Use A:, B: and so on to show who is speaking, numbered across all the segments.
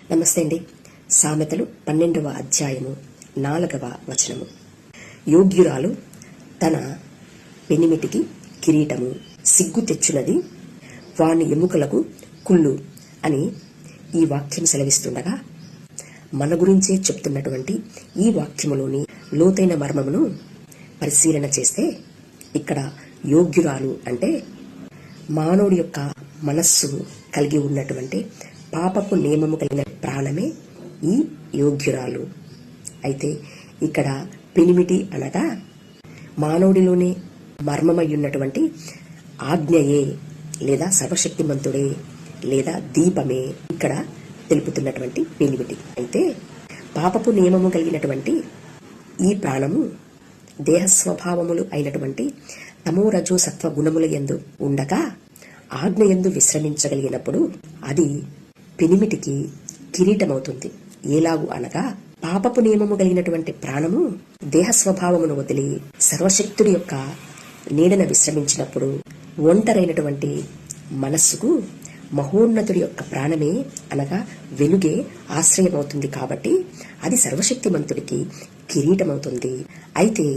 A: నమస్తే అండి. సామెతలు 12వ అధ్యాయము 4వ వచనము. యోగ్యురాలు తన పెనిమిటికి కిరీటము, సిగ్గు తెచ్చునది వాని ఎముకలకు కుళ్ళు అని ఈ వాక్యం సెలవిస్తుండగా, మన గురించే చెప్తున్నటువంటి ఈ వాక్యములోని లోతైన మర్మమును పరిశీలన చేస్తే, ఇక్కడ యోగ్యురాలు అంటే మానవుడి యొక్క మనస్సు కలిగి ఉన్నటువంటి పాపపు నియమము కలిగిన ప్రాణమే ఈ యోగ్యురాలు. అయితే ఇక్కడ పెనిమిటి అనగా మానవుడిలోనే మర్మమై ఉన్నటువంటి ఆజ్ఞయే లేదా సర్వశక్తిమంతుడే లేదా దీపమే ఇక్కడ తెలుపుతున్నటువంటి పెనిమిటి. అయితే పాపపు నియమము కలిగినటువంటి ఈ ప్రాణము దేహ స్వభావములు అయినటువంటి తమో రజో సత్వ గుణముల యందు ఉండగా ఆజ్ఞ యందు విశ్రమించగలిగినప్పుడు అది పెనిమిటికి కిరీటమవుతుంది. ఎలాగు అనగా, పాపపు నియమము కలిగినటువంటి ప్రాణము దేహ స్వభావమును వదిలి సర్వశక్తుడి యొక్క నీడన విశ్రమించినప్పుడు ఒంటరైనటువంటి మనస్సుకు మహోన్నతుడి యొక్క ప్రాణమే అనగా వెలుగే ఆశ్రయమవుతుంది. కాబట్టి అది సర్వశక్తిమంతుడికి కిరీటమవుతుంది. అయితే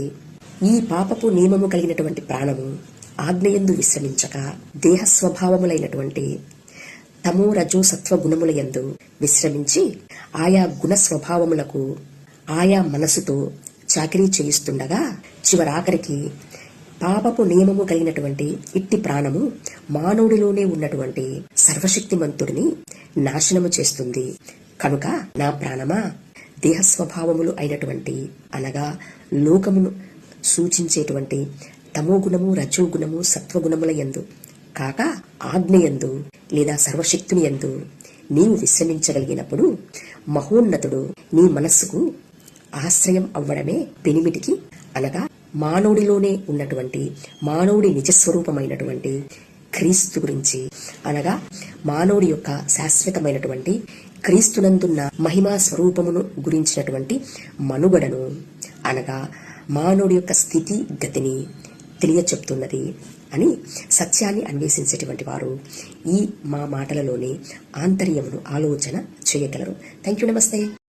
A: ఈ పాపపు నియమము కలిగినటువంటి ప్రాణము ఆజ్ఞయందు విశ్రమించక దేహ స్వభావములైనటువంటి తమో రజో సత్వ గుణముల యందు విశ్రమించి ఆయా గుణ స్వభావములకు ఆయా మనసుతో చాకిరీ చేయిస్తుండగా చివరాఖరికి పాపపు నియమము కలిగినటువంటి ఇట్టి ప్రాణము మానవుడిలోనే ఉన్నటువంటి సర్వశక్తిమంతుడిని నాశనము చేస్తుంది. కనుక నా ప్రాణమా, దేహ స్వభావములు అయినటువంటి అనగా లోకమును సూచించేటువంటి తమో గుణము, రజో గుణము, సత్వగుణముల యందు కాక ఆజ్ఞయందు లేదా సర్వశక్తుని యందు నీవు విశ్రమించగలిగినప్పుడు మహోన్నతుడు నీ మనస్సుకు ఆశ్రయం అవ్వడమే పెనిమిటికి అనగా మానవుడిలోనే ఉన్నటువంటి మానవుడి నిజస్వరూపమైనటువంటి క్రీస్తు గురించి అనగా మానవుడి యొక్క శాశ్వతమైనటువంటి క్రీస్తునందున్న మహిమా స్వరూపమును గురించినటువంటి మనుగడను అనగా మానవుడి యొక్క స్థితి గతిని తెలియచెప్తున్నది అని సత్యాన్ని అన్వేషించేటువంటి వారు ఈ మా మాటలలోని ఆంతర్యమును ఆలోచన చేయగలరు. Thank you. నమస్తే.